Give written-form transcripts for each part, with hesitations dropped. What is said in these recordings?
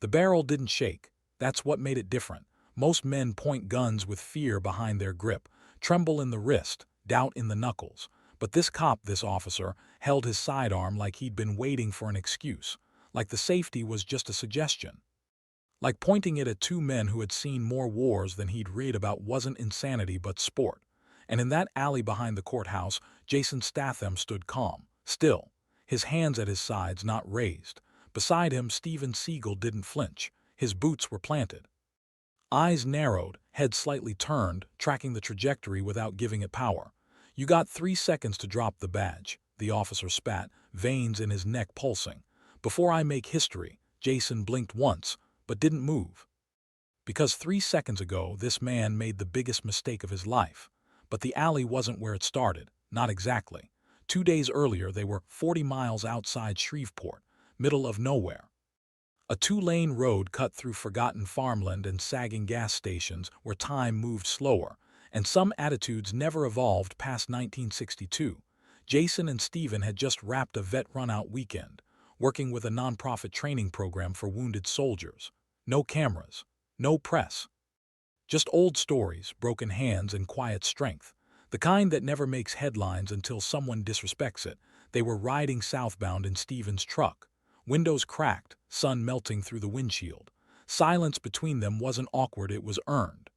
The barrel didn't shake. That's what made it different. Most men point guns with fear behind their grip, tremble in the wrist, doubt in the knuckles. But this officer, held his sidearm like he'd been waiting for an excuse, like the safety was just a suggestion. Like pointing it at two men who had seen more wars than he'd read about wasn't insanity but sport. And in that alley behind the courthouse, Jason Statham stood calm, still, his hands at his sides not raised. Beside him, Seagal didn't flinch. His boots were planted. Eyes narrowed, head slightly turned, tracking the trajectory without giving it power. "You got 3 seconds to drop the badge," the officer spat, veins in his neck pulsing. "Before I make history." Jason blinked once, but didn't move. Because 3 seconds ago, this man made the biggest mistake of his life. But the alley wasn't where it started, not exactly. 2 days earlier, they were 40 miles outside Shreveport, middle of nowhere. A 2-lane road cut through forgotten farmland and sagging gas stations where time moved slower, and some attitudes never evolved past 1962. Jason and Steven had just wrapped a vet run-out weekend, working with a nonprofit training program for wounded soldiers. No cameras, no press. Just old stories, broken hands, and quiet strength. The kind that never makes headlines until someone disrespects it. They were riding southbound in Steven's truck. Windows cracked, sun melting through the windshield. Silence between them wasn't awkward, it was earned.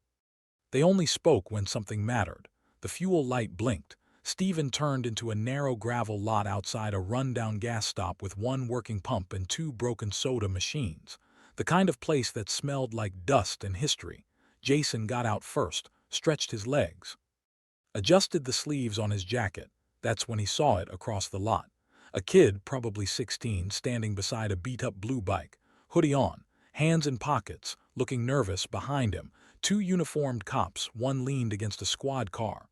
They only spoke when something mattered. The fuel light blinked. Steven turned into a narrow gravel lot outside a run-down gas stop with one working pump and 2 broken soda machines. The kind of place that smelled like dust and history. Jason got out first, stretched his legs, adjusted the sleeves on his jacket. That's when he saw it across the lot. A kid, probably 16, standing beside a beat-up blue bike, hoodie on, hands in pockets, looking nervous. Behind him, 2 uniformed cops, one leaned against a squad car.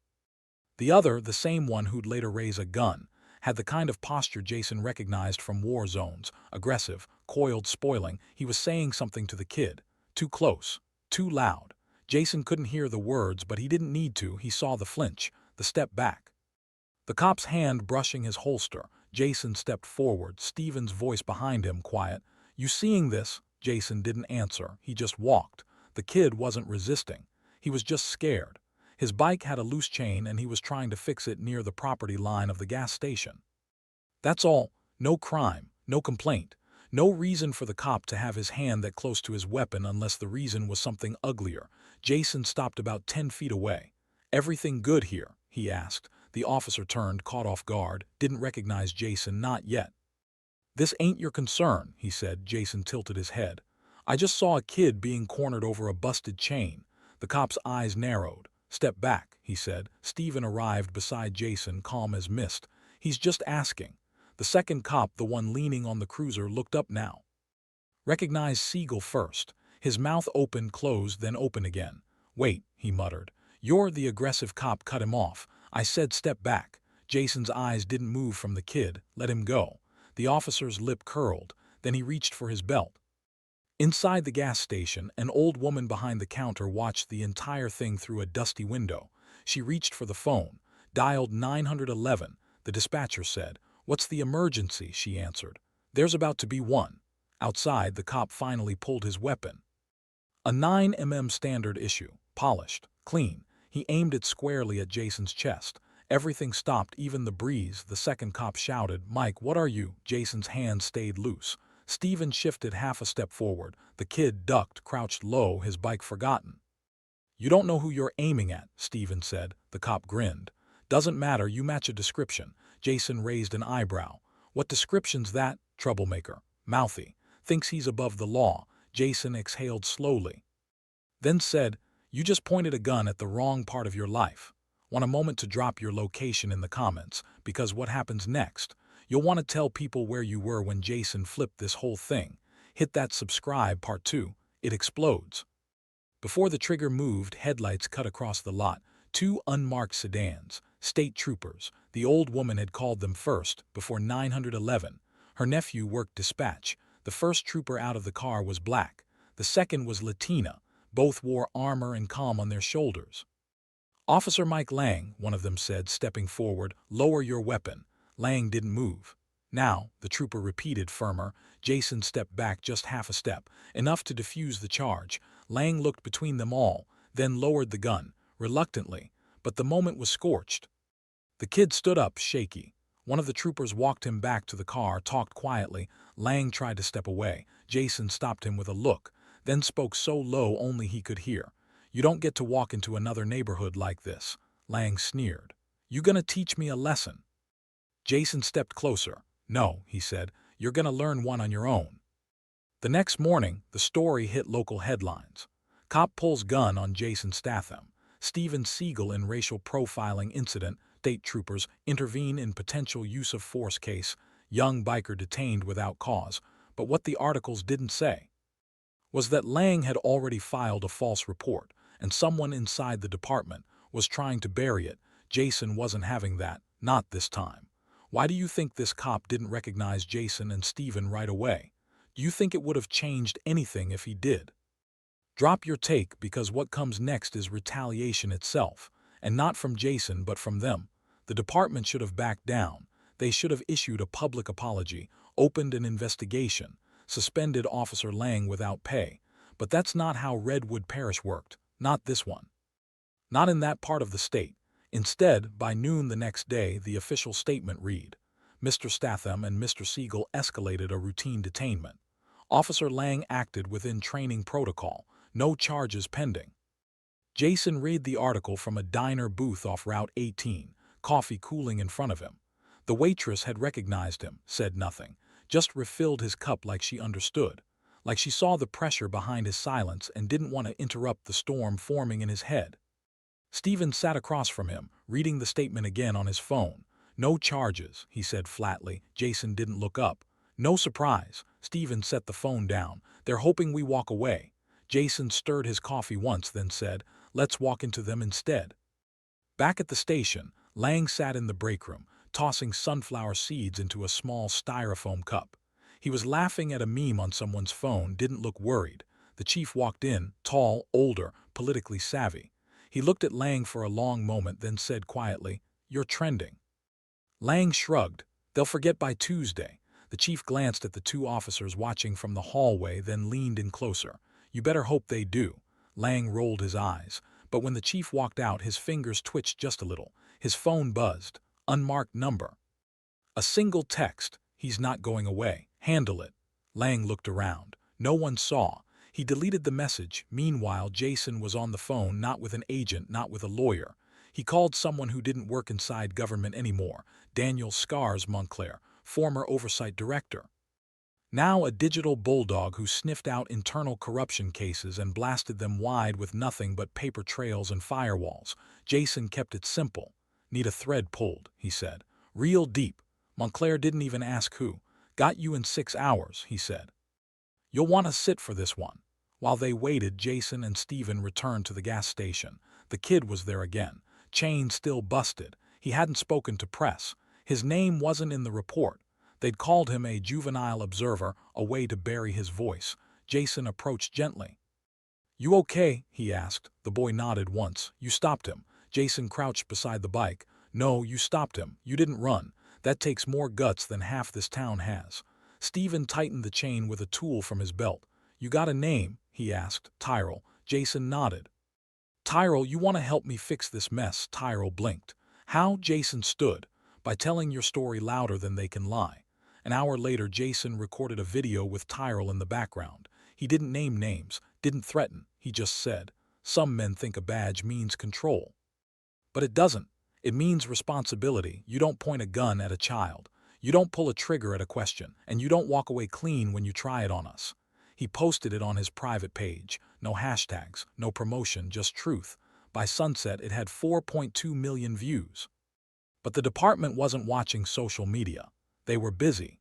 The other, the same one who'd later raise a gun, had the kind of posture Jason recognized from war zones, aggressive, coiled, spoiling. He was saying something to the kid. Too close, too loud. Jason couldn't hear the words, but he didn't need to. He saw the flinch, the step back. The cop's hand brushing his holster. Jason stepped forward, Steven's voice behind him, quiet. "You seeing this?" Jason didn't answer. He just walked. The kid wasn't resisting. He was just scared. His bike had a loose chain and he was trying to fix it near the property line of the gas station. That's all. No crime, no complaint. No reason for the cop to have his hand that close to his weapon unless the reason was something uglier. Jason stopped about 10 feet away. "Everything good here?" he asked. The officer turned, caught off guard, didn't recognize Jason, not yet. "This ain't your concern," he said. Jason tilted his head. "I just saw a kid being cornered over a busted chain." The cop's eyes narrowed. "Step back," he said. Steven arrived beside Jason, calm as mist. "He's just asking." The second cop, the one leaning on the cruiser, looked up now. Recognized Seagal first. His mouth opened, closed, then opened again. "Wait," he muttered. "You're..." The aggressive cop cut him off. "I said step back." Jason's eyes didn't move from the kid. "Let him go." The officer's lip curled. Then he reached for his belt. Inside the gas station, an old woman behind the counter watched the entire thing through a dusty window. She reached for the phone, dialed 911. The dispatcher said, "What's the emergency?" She answered, "There's about to be one." Outside, the cop finally pulled his weapon. A 9mm standard issue, polished, clean. He aimed it squarely at Jason's chest. Everything stopped, even the breeze. The second cop shouted, "Mike, what are you?" Jason's hand stayed loose. Steven shifted half a step forward. The kid ducked, crouched low, his bike forgotten. "You don't know who you're aiming at," Steven said. The cop grinned. "Doesn't matter, you match a description." Jason raised an eyebrow. "What description's that?" "Troublemaker. Mouthy. Thinks he's above the law." Jason exhaled slowly. Then said, "You just pointed a gun at the wrong part of your life. Want a moment to drop your location in the comments, because what happens next? You'll want to tell people where you were when Jason flipped this whole thing. Hit that subscribe. Part 2. It explodes. Before the trigger moved, headlights cut across the lot. 2 unmarked sedans. State troopers. The old woman had called them first, before 911. Her nephew worked dispatch. The first trooper out of the car was black. The second was Latina. Both wore armor and calm on their shoulders. "Officer Mike Lang," one of them said, stepping forward. "Lower your weapon." Lang didn't move. Now, the trooper repeated firmer. Jason stepped back just half a step, enough to defuse the charge. Lang looked between them all, then lowered the gun, reluctantly, but the moment was scorched. The kid stood up, shaky. One of the troopers walked him back to the car, talked quietly. Lang tried to step away. Jason stopped him with a look, then spoke so low only he could hear. "You don't get to walk into another neighborhood like this," Lang sneered. "You gonna teach me a lesson?" Jason stepped closer. "No," he said, "you're gonna learn one on your own." The next morning, the story hit local headlines. Cop pulls gun on Jason Statham. Steven Seagal in racial profiling incident. State troopers intervene in potential use of force case. Young biker detained without cause. But what the articles didn't say was that Lang had already filed a false report, and someone inside the department was trying to bury it. Jason wasn't having that, not this time. Why do you think this cop didn't recognize Jason and Steven right away? Do you think it would have changed anything if he did? Drop your take, because what comes next is retaliation itself, and not from Jason but from them. The department should have backed down. They should have issued a public apology, opened an investigation, suspended Officer Lang without pay. But that's not how Redwood Parish worked, not this one. Not in that part of the state. Instead, by noon the next day, the official statement read, Mr. Statham and Mr. Seagal escalated a routine detainment. Officer Lang acted within training protocol, no charges pending. Jason read the article from a diner booth off Route 18, coffee cooling in front of him. The waitress had recognized him, said nothing, just refilled his cup like she understood, like she saw the pressure behind his silence and didn't want to interrupt the storm forming in his head. Steven sat across from him, reading the statement again on his phone. "No charges," he said flatly. Jason didn't look up. "No surprise." Steven set the phone down. "They're hoping we walk away." Jason stirred his coffee once, then said, "Let's walk into them instead." Back at the station, Lang sat in the break room, tossing sunflower seeds into a small styrofoam cup. He was laughing at a meme on someone's phone, didn't look worried. The chief walked in, tall, older, politically savvy. He looked at Lang for a long moment, then said quietly, "You're trending." Lang shrugged. "They'll forget by Tuesday." The chief glanced at the two officers watching from the hallway, then leaned in closer. "You better hope they do." Lang rolled his eyes, but when the chief walked out, his fingers twitched just a little. His phone buzzed. Unmarked number. A single text. "He's not going away. Handle it." Lang looked around. No one saw. He deleted the message. Meanwhile, Jason was on the phone, not with an agent, not with a lawyer. He called someone who didn't work inside government anymore, Daniel Scars Montclair, former oversight director. Now a digital bulldog who sniffed out internal corruption cases and blasted them wide with nothing but paper trails and firewalls. Jason kept it simple. "Need a thread pulled," he said. "Real deep." Montclair didn't even ask who. "Got you in 6 hours," he said. "You'll want to sit for this one." While they waited, Jason and Steven returned to the gas station. The kid was there again, chain still busted. He hadn't spoken to press. His name wasn't in the report. They'd called him a juvenile observer, a way to bury his voice. Jason approached gently. "You okay?" he asked. The boy nodded once. "You stopped him." Jason crouched beside the bike. "No, you stopped him. You didn't run. That takes more guts than half this town has." Steven tightened the chain with a tool from his belt. "You got a name?" he asked. "Tyrell." Jason nodded. "Tyrell, you want to help me fix this mess?" Tyrell blinked. "How?" Jason stood. "By telling your story louder than they can lie." An hour later, Jason recorded a video with Tyrell in the background. He didn't name names, didn't threaten. He just said, "Some men think a badge means control. But it doesn't. It means responsibility. You don't point a gun at a child. You don't pull a trigger at a question. And you don't walk away clean when you try it on us." He posted it on his private page. No hashtags, no promotion, just truth. By sunset, it had 4.2 million views. But the department wasn't watching social media. They were busy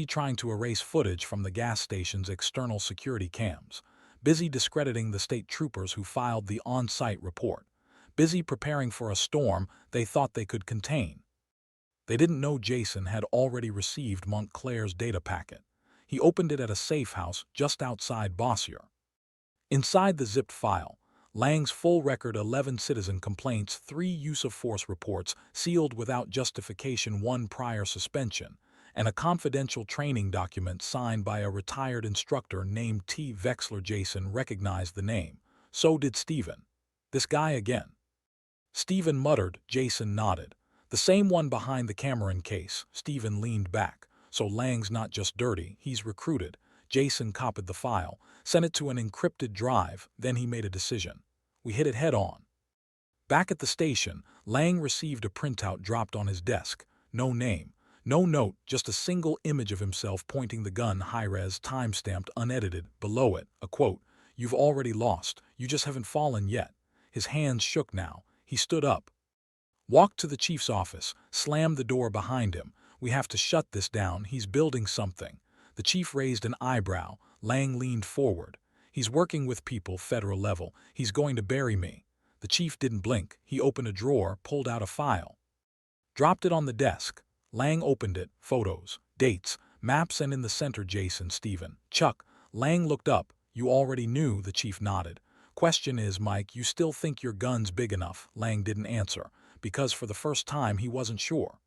trying to erase footage from the gas station's external security cams, busy discrediting the state troopers who filed the on-site report, busy preparing for a storm they thought they could contain. They didn't know Jason had already received Montclair's data packet. He opened it at a safe house just outside Bossier. Inside the zipped file, Lang's full record: 11 citizen complaints, 3 use-of-force reports, sealed without justification, 1 prior suspension, and a confidential training document signed by a retired instructor named T. Vexler. Jason recognized the name. So did Stephen. This guy again. Stephen muttered. Jason nodded. The same one behind the Cameron case. Stephen leaned back. So Lang's not just dirty, he's recruited. Jason copied the file, sent it to an encrypted drive, then he made a decision. We hit it head on. Back at the station, Lang received a printout dropped on his desk. No name, no note, just a single image of himself pointing the gun, high-res, time-stamped, unedited. Below it, a quote, "You've already lost, you just haven't fallen yet." His hands shook now. He stood up, walked to the chief's office, slammed the door behind him. "We have to shut this down, he's building something." The chief raised an eyebrow. Lang leaned forward. "He's working with people, federal level. He's going to bury me." The chief didn't blink. He opened a drawer, pulled out a file, dropped it on the desk. Lang opened it. Photos, dates, maps, and in the center, Jason, Stephen, Chuck. Lang looked up. "You already knew," the chief nodded. "Question is, Mike, you still think your gun's big enough?" Lang didn't answer, because for the first time he wasn't sure.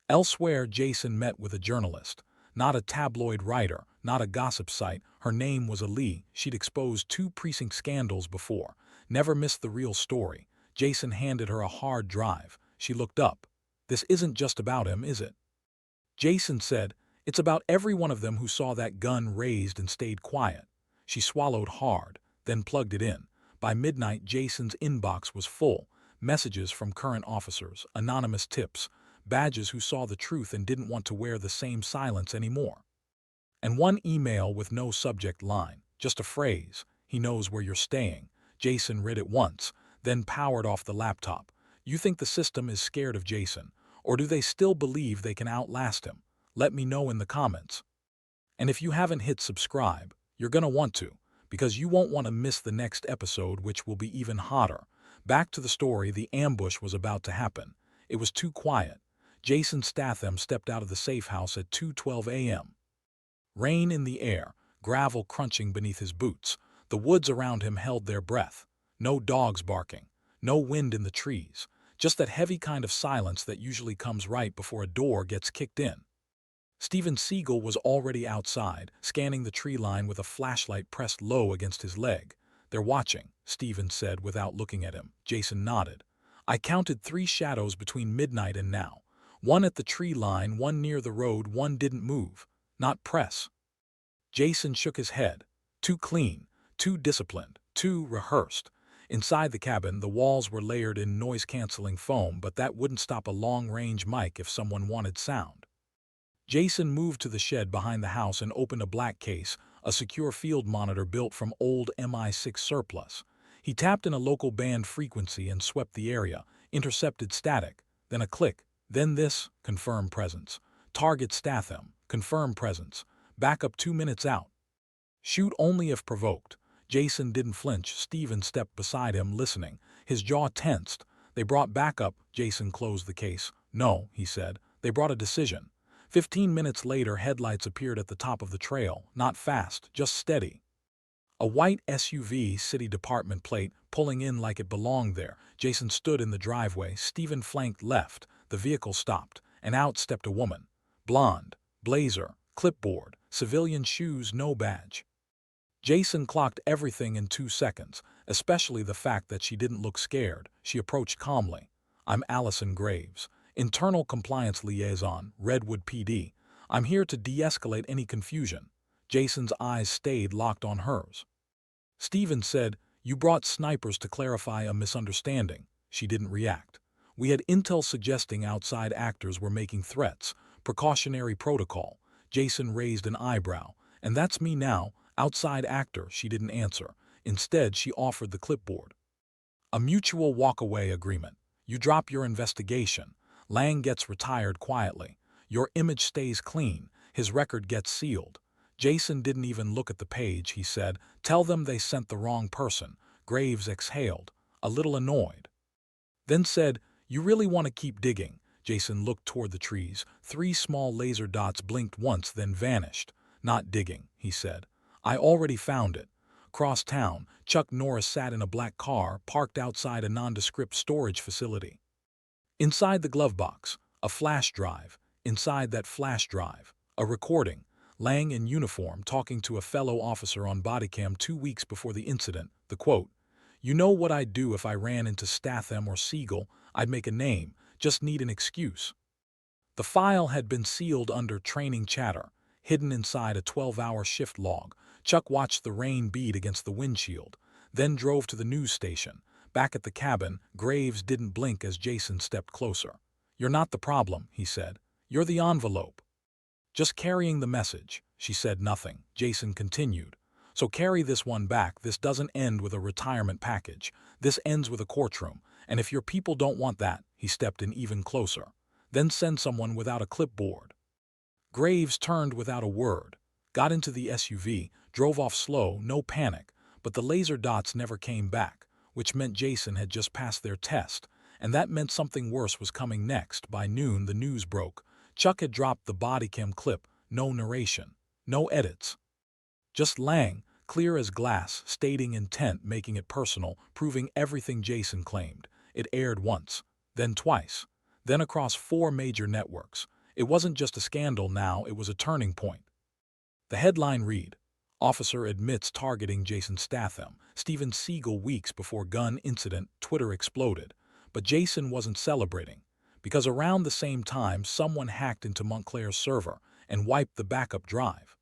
Elsewhere, Jason met with a journalist. Not a tabloid writer, not a gossip site. Her name was Ali. She'd exposed 2 precinct scandals before. Never missed the real story. Jason handed her a hard drive. She looked up. "This isn't just about him, is it?" Jason said, "It's about every one of them who saw that gun raised and stayed quiet." She swallowed hard, then plugged it in. By midnight, Jason's inbox was full. Messages from current officers, anonymous tips, badges who saw the truth and didn't want to wear the same silence anymore. And one email with no subject line, just a phrase, "He knows where you're staying." Jason read it once, then powered off the laptop. You think the system is scared of Jason, or do they still believe they can outlast him? Let me know in the comments. And if you haven't hit subscribe, you're gonna want to, because you won't want to miss the next episode, which will be even hotter. Back to the story. The ambush was about to happen. It was too quiet. Jason Statham stepped out of the safe house at 2:12 a.m. Rain in the air, gravel crunching beneath his boots. The woods around him held their breath. No dogs barking, no wind in the trees, just that heavy kind of silence that usually comes right before a door gets kicked in. Steven Seagal was already outside, scanning the tree line with a flashlight pressed low against his leg. "They're watching," Steven said without looking at him. Jason nodded. "I counted 3 shadows between midnight and now. One at the tree line, one near the road, one didn't move. Not press." Jason shook his head. Too clean, too disciplined, too rehearsed. Inside the cabin, the walls were layered in noise-canceling foam, but that wouldn't stop a long-range mic if someone wanted sound. Jason moved to the shed behind the house and opened a black case, a secure field monitor built from old MI6 surplus. He tapped in a local band frequency and swept the area, intercepted static, then a click, then this, confirm presence. Target Statham, confirm presence. Backup 2 minutes out. Shoot only if provoked. Jason didn't flinch. Steven stepped beside him, listening. His jaw tensed. "They brought backup." Jason closed the case. "No," he said. "They brought a decision." 15 minutes later, headlights appeared at the top of the trail. Not fast, just steady. A white SUV, city department plate, pulling in like it belonged there. Jason stood in the driveway. Steven flanked left. The vehicle stopped, and out stepped a woman. Blonde, blazer, clipboard, civilian shoes, no badge. Jason clocked everything in 2 seconds, especially the fact that she didn't look scared. She approached calmly. "I'm Allison Graves, Internal Compliance Liaison, Redwood PD. I'm here to de-escalate any confusion." Jason's eyes stayed locked on hers. Steven said, "You brought snipers to clarify a misunderstanding." She didn't react. "We had intel suggesting outside actors were making threats. Precautionary protocol." Jason raised an eyebrow. "And that's me now, outside actor." She didn't answer. Instead, she offered the clipboard. "A mutual walk-away agreement. You drop your investigation. Lang gets retired quietly. Your image stays clean. His record gets sealed." Jason didn't even look at the page. He said, "Tell them they sent the wrong person." Graves exhaled, a little annoyed. Then said, "You really want to keep digging?" Jason looked toward the trees. 3 small laser dots blinked once, then vanished. "Not digging," he said. "I already found it." Across town, Chuck Norris sat in a black car parked outside a nondescript storage facility. Inside the glove box, a flash drive. Inside that flash drive, a recording, Lang in uniform talking to a fellow officer on bodycam 2 weeks before the incident. The quote, "You know what I'd do if I ran into Statham or Seagal? I'd make a name, just need an excuse." The file had been sealed under training chatter, hidden inside a 12-hour shift log. Chuck watched the rain beat against the windshield, then drove to the news station. Back at the cabin, Graves didn't blink as Jason stepped closer. "You're not the problem," he said. "You're the envelope." "Just carrying the message." She said nothing. Jason continued. "So carry this one back. This doesn't end with a retirement package. This ends with a courtroom. And if your people don't want that," he stepped in even closer, "then send someone without a clipboard." Graves turned without a word, got into the SUV, drove off slow, no panic, but the laser dots never came back, which meant Jason had just passed their test, and that meant something worse was coming next. By noon, the news broke. Chuck had dropped the bodycam clip, no narration, no edits. Just Lang, clear as glass, stating intent, making it personal, proving everything Jason claimed. It aired once, then twice, then across 4 major networks. It wasn't just a scandal now, it was a turning point. The headline read, "Officer admits targeting Jason Statham, Steven Seagal weeks before gun incident." Twitter exploded. But Jason wasn't celebrating, because around the same time someone hacked into Montclair's server and wiped the backup drive.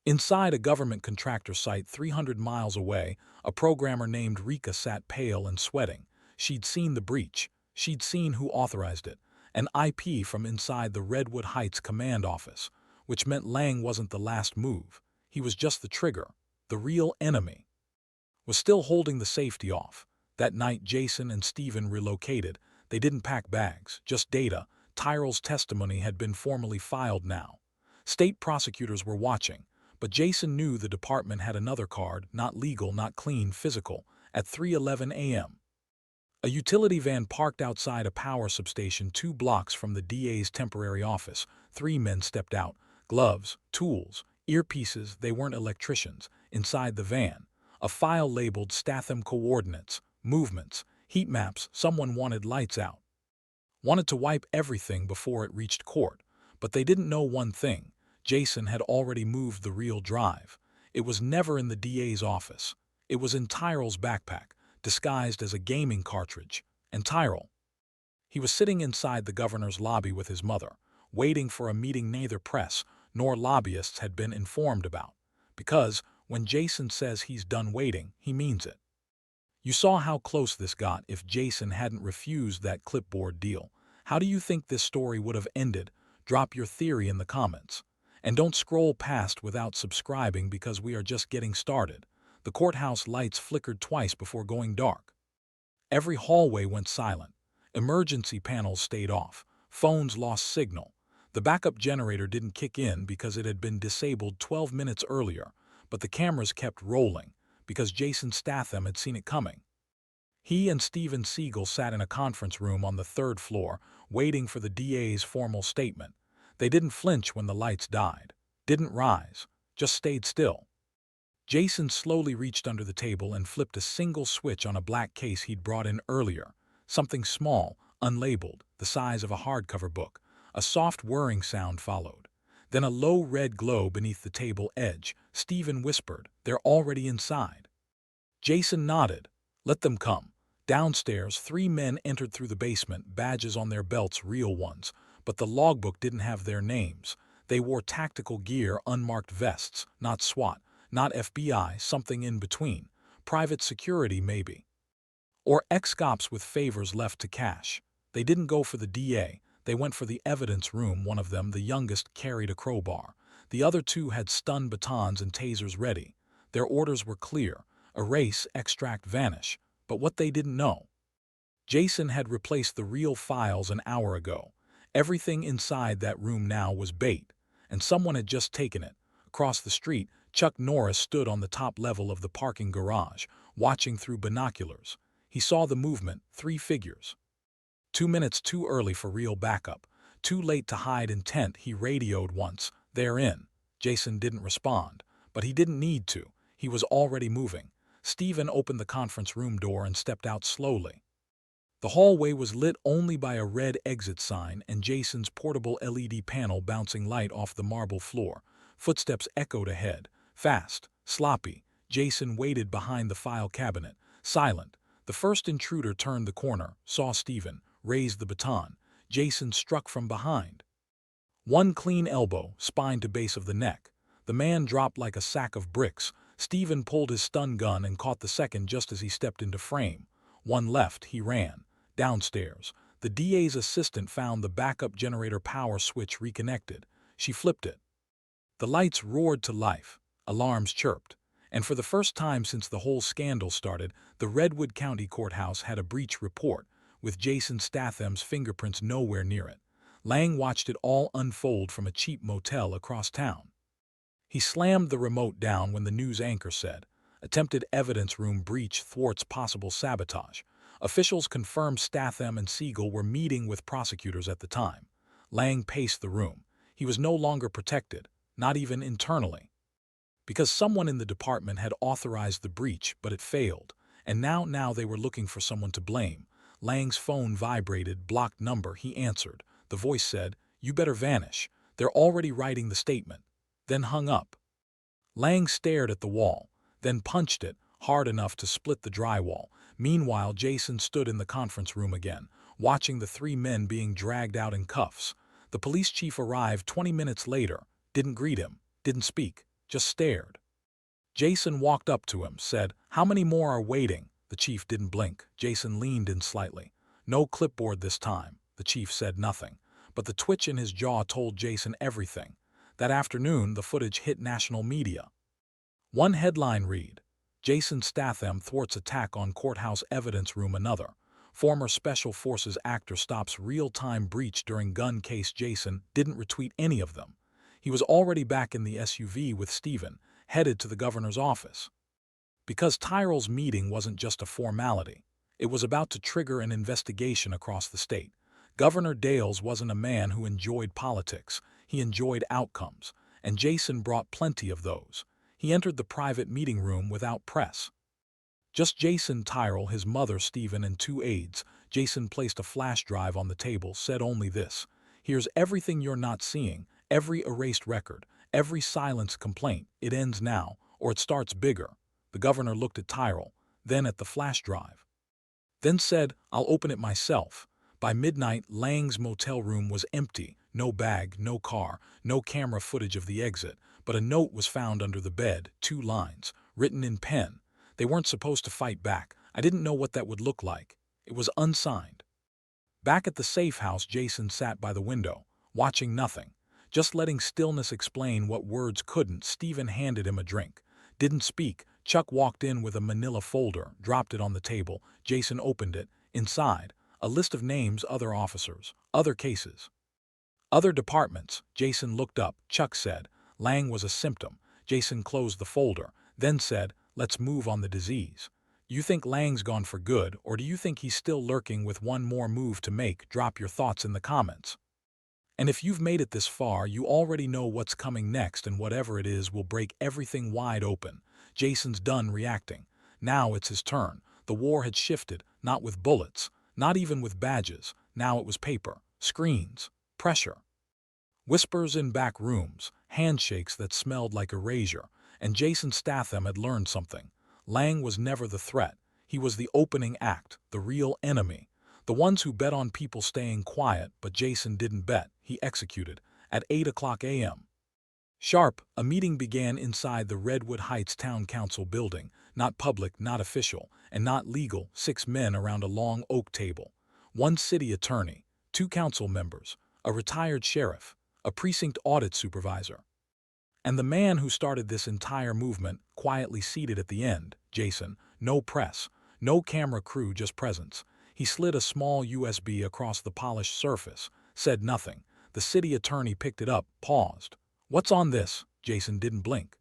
Inside a government contractor site 300 miles away, a programmer named Rika sat pale and sweating. She'd seen the breach. She'd seen who authorized it. An IP from inside the Redwood Heights command office, which meant Lang wasn't the last move. He was just the trigger. The real enemy was still holding the safety off. That night, Jason and Steven relocated. They didn't pack bags, just data. Tyrell's testimony had been formally filed now. State prosecutors were watching, but Jason knew the department had another card, not legal, not clean, physical. At 3:11 a.m., a utility van parked outside a power substation 2 blocks from the DA's temporary office. 3 men stepped out, gloves, tools, earpieces. They weren't electricians. Inside the van, a file labeled Statham coordinates, movements, heat maps. Someone wanted lights out. Wanted to wipe everything before it reached court. But they didn't know one thing. Jason had already moved the real drive. It was never in the DA's office. It was in Tyrell's backpack, disguised as a gaming cartridge. And Tyrell, he was sitting inside the governor's lobby with his mother, waiting for a meeting neither press nor lobbyists had been informed about. Because when Jason says he's done waiting, he means it. You saw how close this got. If Jason hadn't refused that clipboard deal, how do you think this story would have ended? Drop your theory in the comments. And don't scroll past without subscribing, because we are just getting started. The courthouse lights flickered twice before going dark. Every hallway went silent. Emergency panels stayed off. Phones lost signal. The backup generator didn't kick in because it had been disabled 12 minutes earlier, but the cameras kept rolling because Jason Statham had seen it coming. He and Steven Seagal sat in a conference room on the 3rd floor, waiting for the DA's formal statement. They didn't flinch when the lights died, didn't rise, just stayed still. Jason slowly reached under the table and flipped a single switch on a black case he'd brought in earlier. Something small, unlabeled, the size of a hardcover book. A soft whirring sound followed. Then a low red glow beneath the table edge. Steven whispered, "They're already inside." Jason nodded. "Let them come." Downstairs, 3 men entered through the basement, badges on their belts, real ones. But the logbook didn't have their names. They wore tactical gear, unmarked vests, not SWAT, not FBI, something in between. Private security, maybe. Or ex-cops with favors left to cash. They didn't go for the DA. They went for the evidence room. One of them, the youngest, carried a crowbar. The other 2 had stun batons and tasers ready. Their orders were clear: erase, extract, vanish. But what they didn't know, Jason had replaced the real files an hour ago. Everything inside that room now was bait, and someone had just taken it. Across the street, Chuck Norris stood on the top level of the parking garage, watching through binoculars. He saw the movement, 3 figures. 2 minutes too early for real backup, too late to hide intent. He radioed once, "They're in." Jason didn't respond, but he didn't need to. He was already moving. Steven opened the conference room door and stepped out slowly. The hallway was lit only by a red exit sign and Jason's portable LED panel bouncing light off the marble floor. Footsteps echoed ahead. Fast, sloppy. Jason waited behind the file cabinet, silent. The first intruder turned the corner, saw Steven, raised the baton. Jason struck from behind. One clean elbow, spine to base of the neck. The man dropped like a sack of bricks. Steven pulled his stun gun and caught the second just as he stepped into frame. One left, he ran. Downstairs, the DA's assistant found the backup generator power switch reconnected. She flipped it. The lights roared to life. Alarms chirped. And for the first time since the whole scandal started, the Redwood County Courthouse had a breach report, with Jason Statham's fingerprints nowhere near it. Lang watched it all unfold from a cheap motel across town. He slammed the remote down when the news anchor said, "Attempted evidence room breach thwarts possible sabotage." Officials confirmed Statham and Seagal were meeting with prosecutors at the time. Lang paced the room. He was no longer protected, not even internally. Because someone in the department had authorized the breach, but it failed, and now they were looking for someone to blame. Lang's phone vibrated, blocked number. He answered. The voice said, "You better vanish. They're already writing the statement." Then hung up. Lang stared at the wall, then punched it, hard enough to split the drywall. Meanwhile, Jason stood in the conference room again, watching the three men being dragged out in cuffs. The police chief arrived 20 minutes later, didn't greet him, didn't speak, just stared. Jason walked up to him, said, "How many more are waiting?" The chief didn't blink. Jason leaned in slightly. "No clipboard this time." The chief said nothing, but the twitch in his jaw told Jason everything. That afternoon, the footage hit national media. One headline read, "Jason Statham thwarts attack on courthouse evidence room." Another, "Former Special Forces actor stops real-time breach during gun case." Jason didn't retweet any of them. He was already back in the SUV with Steven, headed to the governor's office. Because Tyrell's meeting wasn't just a formality. It was about to trigger an investigation across the state. Governor Dales wasn't a man who enjoyed politics. He enjoyed outcomes, and Jason brought plenty of those. He entered the private meeting room without press. Just Jason, Tyrell, his mother, Steven, and two aides. Jason placed a flash drive on the table, said only this, "Here's everything you're not seeing, every erased record, every silenced complaint. It ends now, or it starts bigger." The governor looked at Tyrell, then at the flash drive. Then said, "I'll open it myself." By midnight, Lang's motel room was empty. No bag, no car, no camera footage of the exit, but a note was found under the bed, 2 lines, written in pen. "They weren't supposed to fight back. I didn't know what that would look like." It was unsigned. Back at the safe house, Jason sat by the window, watching nothing, just letting stillness explain what words couldn't. Steven handed him a drink. Didn't speak. Chuck walked in with a manila folder, dropped it on the table. Jason opened it. Inside, a list of names, other officers, other cases, other departments. Jason looked up. Chuck said, "Lang was a symptom." Jason closed the folder, then said, "Let's move on the disease. You think Lang's gone for good, or do you think he's still lurking with one more move to make?" Drop your thoughts in the comments. And if you've made it this far, you already know what's coming next, and whatever it is will break everything wide open. Jason's done reacting. Now it's his turn. The war had shifted, not with bullets, not even with badges. Now it was paper, screens, pressure. Whispers in back rooms, handshakes that smelled like erasure, and Jason Statham had learned something. Lang was never the threat. He was the opening act, the real enemy. The ones who bet on people staying quiet, but Jason didn't bet. He executed. At 8 a.m. sharp, a meeting began inside the Redwood Heights Town Council building. Not public, not official, and not legal. 6 men around a long oak table. 1 city attorney, 2 council members, a retired sheriff, a precinct audit supervisor. And the man who started this entire movement, quietly seated at the end, Jason. No press, no camera crew, just presence. He slid a small USB across the polished surface, said nothing. The city attorney picked it up, paused. "What's on this?" Jason didn't blink.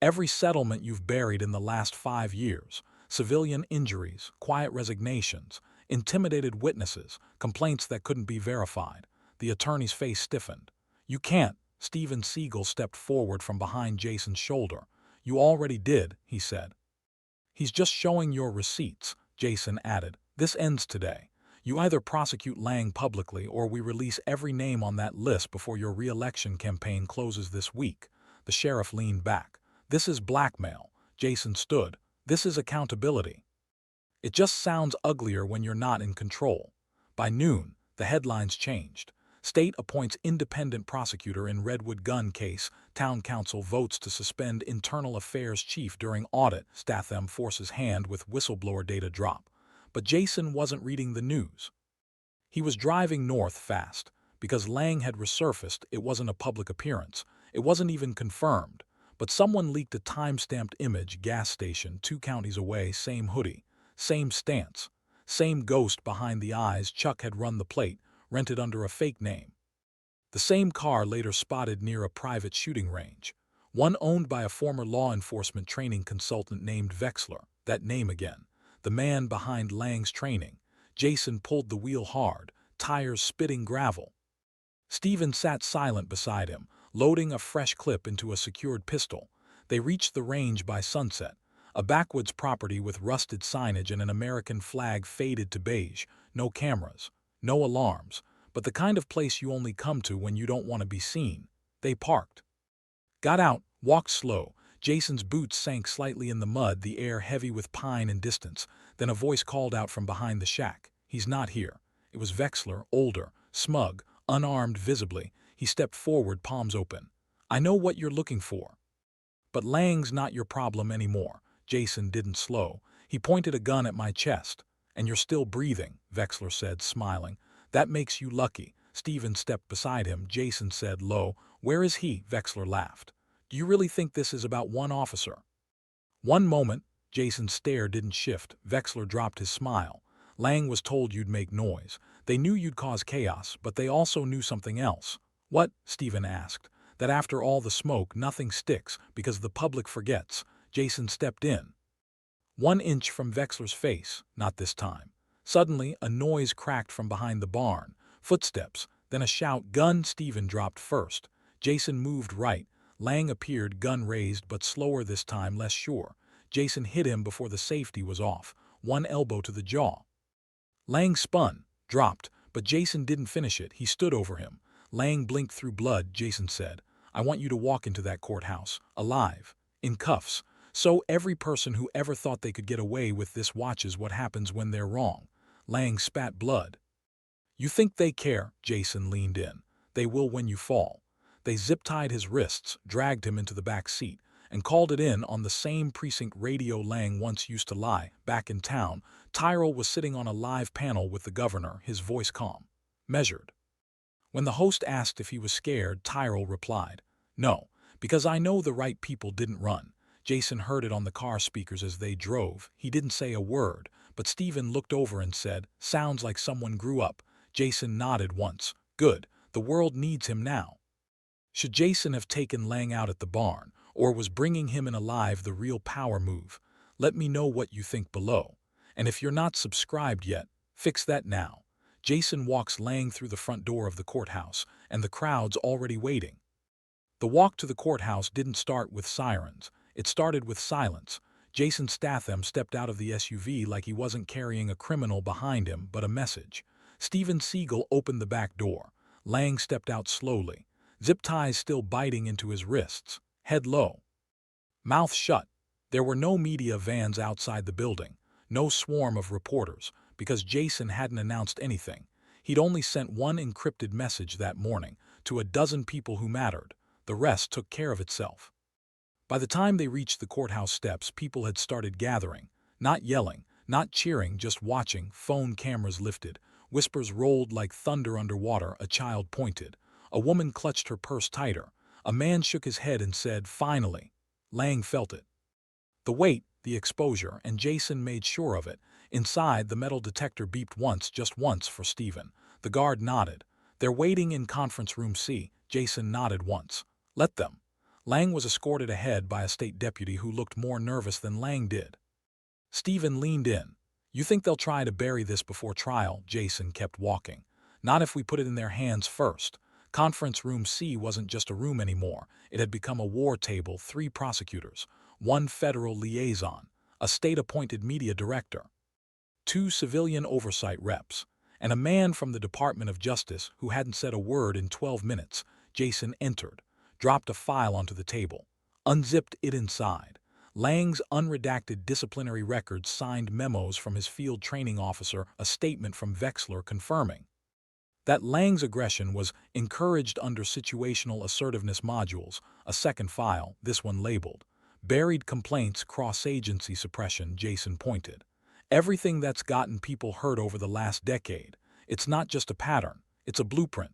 "Every settlement you've buried in the last 5 years. Civilian injuries, quiet resignations, intimidated witnesses, complaints that couldn't be verified." The attorney's face stiffened. "You can't." Steven Seagal stepped forward from behind Jason's shoulder. "You already did," he said. "He's just showing your receipts," Jason added. This ends today. You either prosecute Lang publicly or we release every name on that list before your re-election campaign closes this week. The sheriff leaned back. This is blackmail. Jason stood. This is accountability. It just sounds uglier when you're not in control. By noon, the headlines changed. State appoints independent prosecutor in Redwood gun case. Town council votes to suspend internal affairs chief during audit. Statham forces hand with whistleblower data drop. But Jason wasn't reading the news. He was driving north fast. Because Lang had resurfaced, it wasn't a public appearance. It wasn't even confirmed. But someone leaked a time-stamped image, gas station, 2 counties away, same hoodie, same stance, same ghost behind the eyes. Chuck had run the plate, rented under a fake name. The same car later spotted near a private shooting range, one owned by a former law enforcement training consultant named Wexler. That name again. The man behind Lang's training. Jason pulled the wheel hard, tires spitting gravel. Steven sat silent beside him, loading a fresh clip into a secured pistol. They reached the range by sunset, a backwoods property with rusted signage and an American flag faded to beige. No cameras, no alarms, but the kind of place you only come to when you don't want to be seen. They parked. Got out, walked slow. Jason's boots sank slightly in the mud, the air heavy with pine and distance. Then a voice called out from behind the shack. He's not here. It was Wexler, older, smug, unarmed visibly. He stepped forward, palms open. I know what you're looking for. But Lang's not your problem anymore. Jason didn't slow. He pointed a gun at my chest. And you're still breathing, Wexler said, smiling. That makes you lucky. Steven stepped beside him. Jason said low, where is he? Wexler laughed. Do you really think this is about one officer? One moment, Jason's stare didn't shift. Wexler dropped his smile. Lang was told you'd make noise. They knew you'd cause chaos, but they also knew something else. What? Steven asked. That after all the smoke, nothing sticks, because the public forgets. Jason stepped in. 1 inch from Wexler's face, not this time. Suddenly, a noise cracked from behind the barn. Footsteps, then a shout, gun. Steven dropped first. Jason moved right. Lang appeared, gun raised, but slower this time, less sure. Jason hit him before the safety was off, 1 elbow to the jaw. Lang spun, dropped, but Jason didn't finish it. He stood over him. Lang blinked through blood. Jason said, I want you to walk into that courthouse, alive, in cuffs. So every person who ever thought they could get away with this watches what happens when they're wrong. Lang spat blood. You think they care? Jason leaned in. They will when you fall. They zip-tied his wrists, dragged him into the back seat, and called it in on the same precinct radio Lang once used to lie. Back in town, Tyrell was sitting on a live panel with the governor, his voice calm, measured. When the host asked if he was scared, Tyrell replied, no, because I know the right people didn't run. Jason heard it on the car speakers as they drove. He didn't say a word, but Steven looked over and said, sounds like someone grew up. Jason nodded once. Good, the world needs him now. Should Jason have taken Lang out at the barn, or was bringing him in alive the real power move? Let me know what you think below. And if you're not subscribed yet, fix that now. Jason walks Lang through the front door of the courthouse, and the crowd's already waiting. The walk to the courthouse didn't start with sirens. It started with silence. Jason Statham stepped out of the SUV like he wasn't carrying a criminal behind him, but a message. Steven Seagal opened the back door. Lang stepped out slowly, zip ties still biting into his wrists, head low, mouth shut. There were no media vans outside the building, no swarm of reporters, because Jason hadn't announced anything. He'd only sent one encrypted message that morning to a dozen people who mattered. The rest took care of itself. By the time they reached the courthouse steps, people had started gathering, not yelling, not cheering, just watching. Phone cameras lifted. Whispers rolled like thunder underwater. A child pointed. A woman clutched her purse tighter. A man shook his head and said, finally. Lang felt it. The weight, the exposure, and Jason made sure of it. Inside, the metal detector beeped once, just once, for Steven. The guard nodded. They're waiting in conference room C. Jason nodded once. Let them. Lang was escorted ahead by a state deputy who looked more nervous than Lang did. Steven leaned in. You think they'll try to bury this before trial? Jason kept walking. Not if we put it in their hands first. Conference room C wasn't just a room anymore. It had become a war table, 3 prosecutors, 1 federal liaison, a state-appointed media director, 2 civilian oversight reps, and a man from the Department of Justice who hadn't said a word in 12 minutes. Jason entered, dropped a file onto the table, unzipped it inside. Lang's unredacted disciplinary records, signed memos from his field training officer, a statement from Wexler confirming that Lang's aggression was encouraged under situational assertiveness modules. A second file, this one labeled Buried Complaints Cross-Agency Suppression. Jason pointed. Everything that's gotten people hurt over the last decade. It's not just a pattern, it's a blueprint.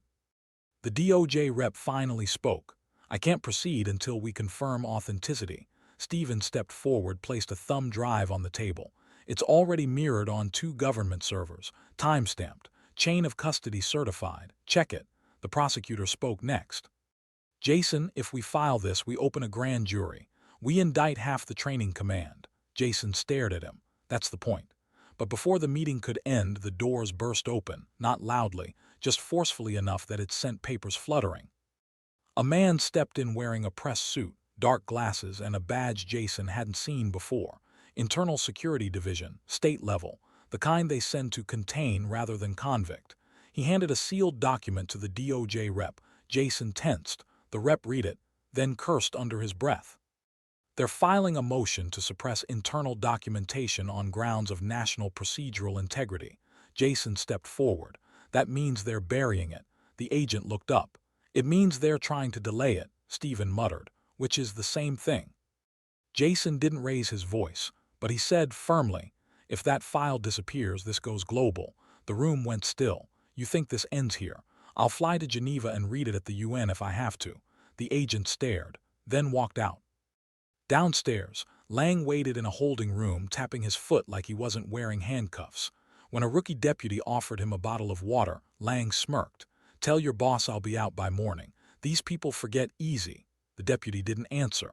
The DOJ rep finally spoke. I can't proceed until we confirm authenticity. Stephen stepped forward, placed a thumb drive on the table. It's already mirrored on 2 government servers, time-stamped, chain of custody certified. Check it. The prosecutor spoke next. Jason, if we file this, we open a grand jury. We indict half the training command. Jason stared at him. That's the point. But before the meeting could end, the doors burst open, not loudly, just forcefully enough that it sent papers fluttering. A man stepped in wearing a press suit, dark glasses, and a badge Jason hadn't seen before. Internal Security Division, state level, the kind they send to contain rather than convict. He handed a sealed document to the DOJ rep. Jason tensed. The rep read it, then cursed under his breath. They're filing a motion to suppress internal documentation on grounds of national procedural integrity. Jason stepped forward. That means they're burying it. The agent looked up. It means they're trying to delay it, Stephen muttered, which is the same thing. Jason didn't raise his voice, but he said firmly, if that file disappears, this goes global. The room went still. You think this ends here? I'll fly to Geneva and read it at the UN if I have to. The agent stared, then walked out. Downstairs, Lang waited in a holding room, tapping his foot like he wasn't wearing handcuffs. When a rookie deputy offered him a bottle of water, Lang smirked. Tell your boss I'll be out by morning. These people forget easy. The deputy didn't answer.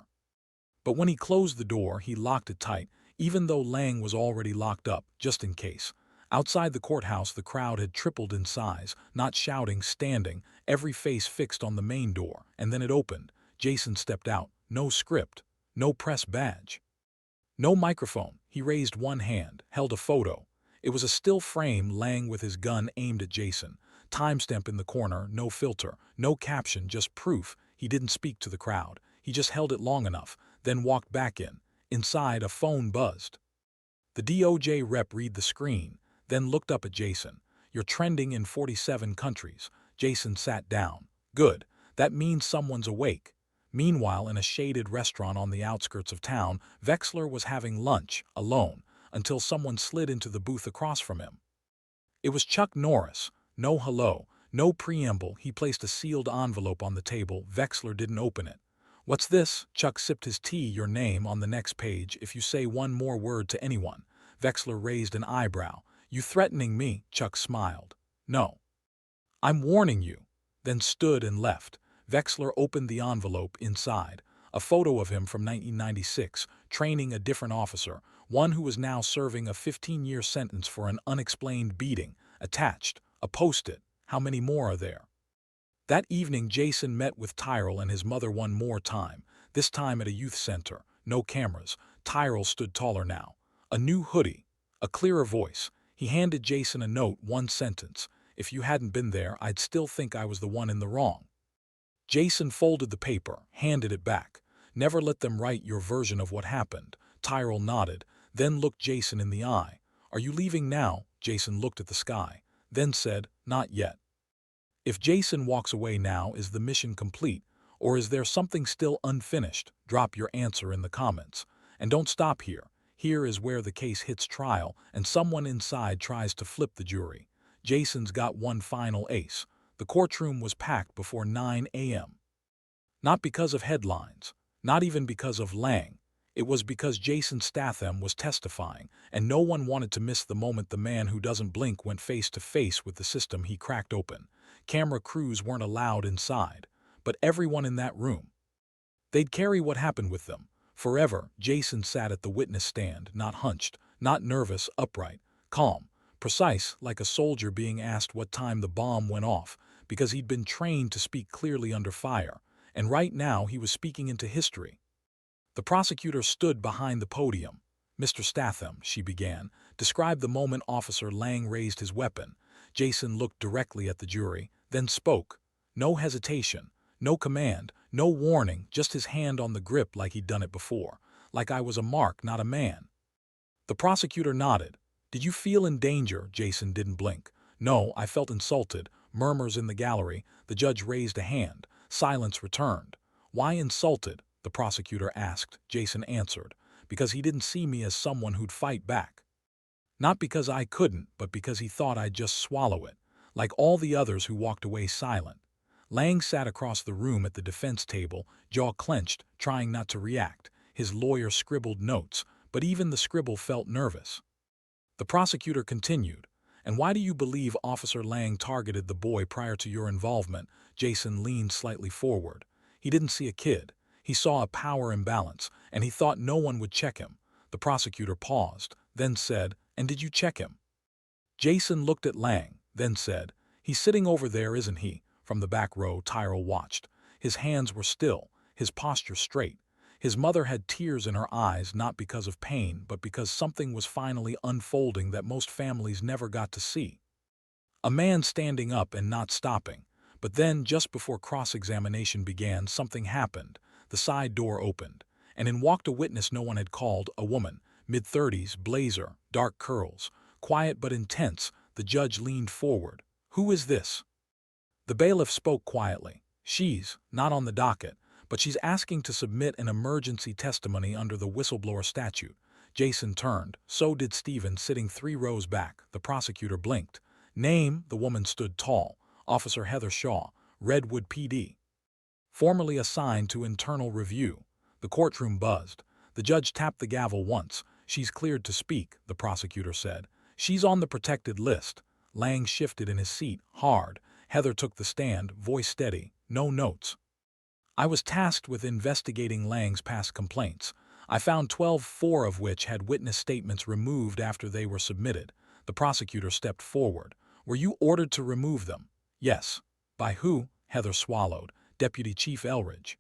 But when he closed the door, he locked it tight, even though Lang was already locked up, just in case. Outside the courthouse, the crowd had tripled in size, not shouting, standing, every face fixed on the main door, and then it opened. Jason stepped out. No script, no press badge, no microphone. He raised one hand, held a photo. It was a still frame, Lang with his gun aimed at Jason. Timestamp in the corner, no filter, no caption, just proof. He didn't speak to the crowd. He just held it long enough, then walked back in. Inside, a phone buzzed. The DOJ rep read the screen, then looked up at Jason. You're trending in 47 countries. Jason sat down. Good. That means someone's awake. Meanwhile, in a shaded restaurant on the outskirts of town, Wexler was having lunch, alone, until someone slid into the booth across from him. It was Chuck Norris. No hello, no preamble. He placed a sealed envelope on the table. Wexler didn't open it. What's this? Chuck sipped his tea. Your name on the next page if you say one more word to anyone. Wexler raised an eyebrow. You threatening me? Chuck smiled. No. I'm warning you. Then stood and left. Wexler opened the envelope. Inside, a photo of him from 1996, training a different officer, one who was now serving a 15-year sentence for an unexplained beating. Attached, a post-it. How many more are there? That evening, Jason met with Tyrell and his mother one more time, this time at a youth center. No cameras. Tyrell stood taller now. A new hoodie, a clearer voice. He handed Jason a note, one sentence. If you hadn't been there, I'd still think I was the one in the wrong. Jason folded the paper, handed it back. Never let them write your version of what happened. Tyrell nodded, then looked Jason in the eye. Are you leaving now? Jason looked at the sky, then said, not yet. If Jason walks away now, is the mission complete, or is there something still unfinished? Drop your answer in the comments. And don't stop here. Here is where the case hits trial, and someone inside tries to flip the jury. Jason's got one final ace. The courtroom was packed before 9 a.m. Not because of headlines, not even because of Lang. It was because Jason Statham was testifying, and no one wanted to miss the moment the man who doesn't blink went face to face with the system he cracked open. Camera crews weren't allowed inside, but everyone in that room. They'd carry what happened with them. Forever, Jason sat at the witness stand, not hunched, not nervous, upright, calm, precise, like a soldier being asked what time the bomb went off, because he'd been trained to speak clearly under fire, and right now he was speaking into history. The prosecutor stood behind the podium. Mr. Statham, she began, describe the moment Officer Lang raised his weapon. Jason looked directly at the jury, then spoke. No hesitation, no command, no warning, just his hand on the grip like he'd done it before. Like I was a mark, not a man. The prosecutor nodded. Did you feel in danger? Jason didn't blink. No, I felt insulted. Murmurs in the gallery. The judge raised a hand. Silence returned. Why insulted? The prosecutor asked. Jason answered. Because he didn't see me as someone who'd fight back. Not because I couldn't, but because he thought I'd just swallow it, like all the others who walked away silent. Lang sat across the room at the defense table, jaw clenched, trying not to react. His lawyer scribbled notes, but even the scribble felt nervous. The prosecutor continued. And why do you believe Officer Lang targeted the boy prior to your involvement? Jason leaned slightly forward. He didn't see a kid. He saw a power imbalance, and he thought no one would check him. The prosecutor paused, then said, and did you check him? Jason looked at Lang, then said, he's sitting over there, isn't he? From the back row, Tyrell watched. His hands were still, his posture straight. His mother had tears in her eyes, not because of pain, but because something was finally unfolding that most families never got to see. A man standing up and not stopping. But then, just before cross-examination began, something happened. The side door opened, and in walked a witness no one had called, a woman, mid-30s, blazer, dark curls, quiet but intense. The judge leaned forward. Who is this? The bailiff spoke quietly. She's not on the docket, but she's asking to submit an emergency testimony under the whistleblower statute. Jason turned. So did Stephen, sitting 3 rows back. The prosecutor blinked. Name? The woman stood tall. Officer Heather Shaw, Redwood PD. Formerly assigned to internal review. The courtroom buzzed. The judge tapped the gavel once. She's cleared to speak, the prosecutor said. She's on the protected list. Lang shifted in his seat, hard. Heather took the stand, voice steady. No notes. I was tasked with investigating Lang's past complaints. I found 12, 4 of which had witness statements removed after they were submitted. The prosecutor stepped forward. Were you ordered to remove them? Yes. By who? Heather swallowed. Deputy Chief Elridge.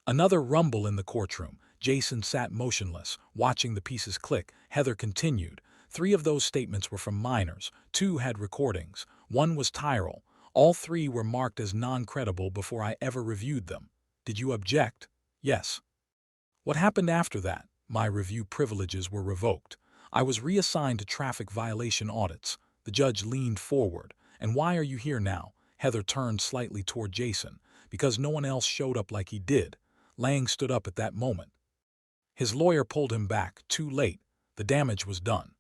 Another rumble in the courtroom. Jason sat motionless, watching the pieces click. Heather continued. 3 of those statements were from minors. 2 had recordings. 1 was Tyrell. All 3 were marked as non-credible before I ever reviewed them. Did you object? Yes. What happened after that? My review privileges were revoked. I was reassigned to traffic violation audits. The judge leaned forward. And why are you here now? Heather turned slightly toward Jason. Because no one else showed up like he did. Lang stood up at that moment. His lawyer pulled him back. Too late. The damage was done.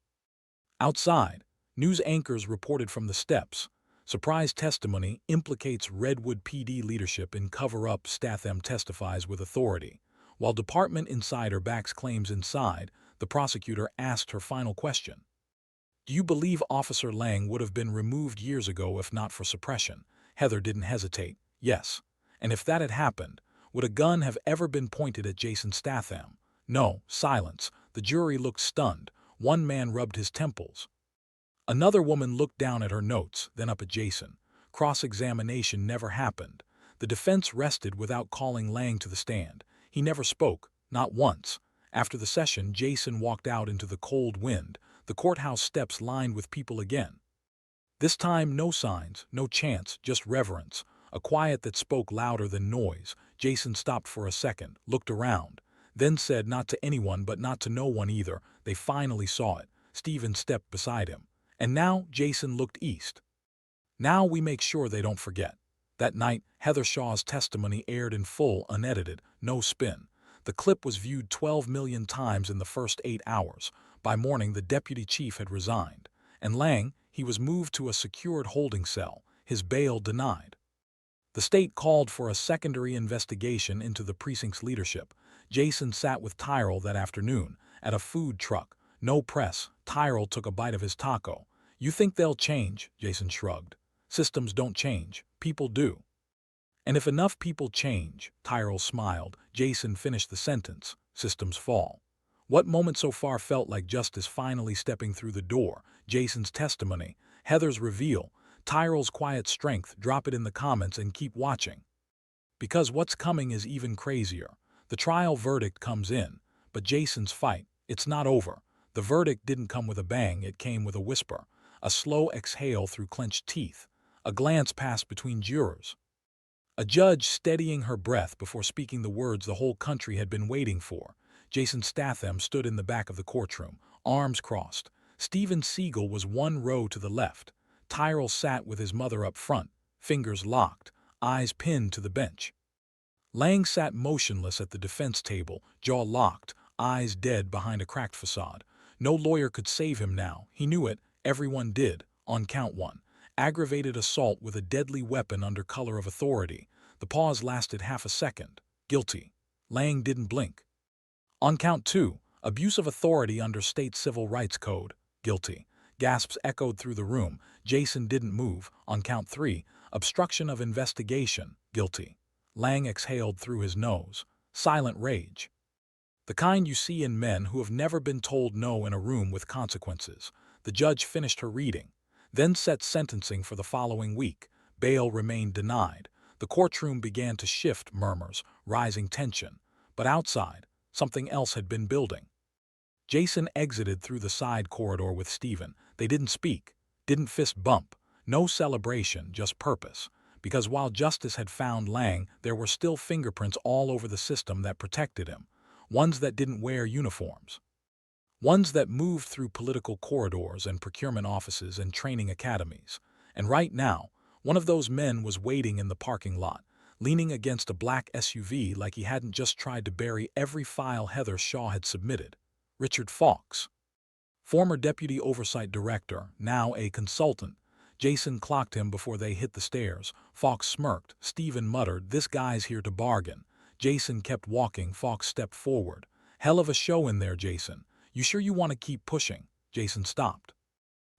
Outside, news anchors reported from the steps. Surprise testimony implicates Redwood PD leadership in cover-up. Statham testifies with authority. While department insider backs claims inside, the prosecutor asked her final question. Do you believe Officer Lang would have been removed years ago if not for suppression? Heather didn't hesitate. Yes. And if that had happened, would a gun have ever been pointed at Jason Statham? No. Silence. The jury looked stunned. One man rubbed his temples. Another woman looked down at her notes, then up at Jason. Cross-examination never happened. The defense rested without calling Lang to the stand. He never spoke, not once. After the session, Jason walked out into the cold wind, the courthouse steps lined with people again. This time, no signs, no chants, just reverence. A quiet that spoke louder than noise. Jason stopped for a second, looked around, then said not to anyone but not to no one either. They finally saw it. Stephen stepped beside him. And now Jason looked east. Now we make sure they don't forget. That night, Heather Shaw's testimony aired in full, unedited, no spin. The clip was viewed 12 million times in the first 8 hours. By morning, the deputy chief had resigned. And Lang, he was moved to a secured holding cell, his bail denied. The state called for a secondary investigation into the precinct's leadership. Jason sat with Tyrell that afternoon, at a food truck. No press. Tyrell took a bite of his taco. You think they'll change? Jason shrugged. Systems don't change. People do. And if enough people change, Tyrell smiled. Jason finished the sentence. Systems fall. What moment so far felt like justice finally stepping through the door? Jason's testimony, Heather's reveal, Tyrell's quiet strength. Drop it in the comments and keep watching. Because what's coming is even crazier. The trial verdict comes in, but Jason's fight, It's not over. The verdict didn't come with a bang, it came with a whisper, a slow exhale through clenched teeth. A glance passed between jurors. A judge steadying her breath before speaking the words the whole country had been waiting for. Jason Statham stood in the back of the courtroom, arms crossed. Steven Seagal was one row to the left. Tyrell sat with his mother up front, fingers locked, eyes pinned to the bench. Lang sat motionless at the defense table, jaw locked, eyes dead behind a cracked facade. No lawyer could save him now. He knew it. Everyone did. On count one. Aggravated assault with a deadly weapon under color of authority. The pause lasted half a second. Guilty. Lang didn't blink. On count two. Abuse of authority under state civil rights code. Guilty. Gasps echoed through the room. Jason didn't move. On count three. Obstruction of investigation. Guilty. Lang exhaled through his nose. Silent rage. The kind you see in men who have never been told no in a room with consequences. The judge finished her reading, then set sentencing for the following week. Bail remained denied. The courtroom began to shift, murmurs, rising tension. But outside, something else had been building. Jason exited through the side corridor with Steven. They didn't speak, didn't fist bump. No celebration, just purpose. Because while justice had found Lang, there were still fingerprints all over the system that protected him. Ones that didn't wear uniforms. Ones that moved through political corridors and procurement offices and training academies. And right now, one of those men was waiting in the parking lot, leaning against a black SUV like he hadn't just tried to bury every file Heather Shaw had submitted. Richard Fawkes. Former Deputy Oversight Director, now a consultant. Jason clocked him before they hit the stairs. Fawkes smirked. Steven muttered, "This guy's here to bargain." Jason kept walking. Fawkes stepped forward. "Hell of a show in there, Jason. You sure you want to keep pushing?" Jason stopped.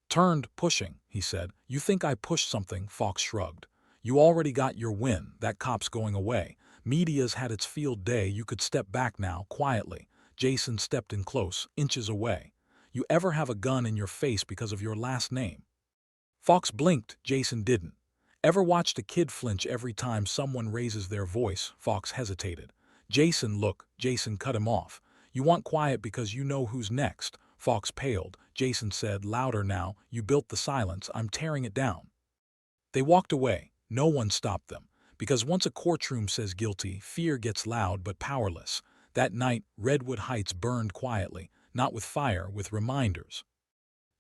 "Turned pushing," he said. "You think I pushed something?" Fawkes shrugged. "You already got your win. That cop's going away. Media's had its field day. You could step back now, quietly." Jason stepped in close, inches away. "You ever have a gun in your face because of your last name?" Fawkes blinked. Jason didn't. "Ever watched a kid flinch every time someone raises their voice?" Fawkes hesitated. Jason cut him off. "You want quiet because you know who's next." Fawkes paled. Jason said, "Louder now. You built the silence. I'm tearing it down." They walked away. No one stopped them. Because once a courtroom says guilty, fear gets loud but powerless. That night, Redwood Heights burned quietly, not with fire, with reminders.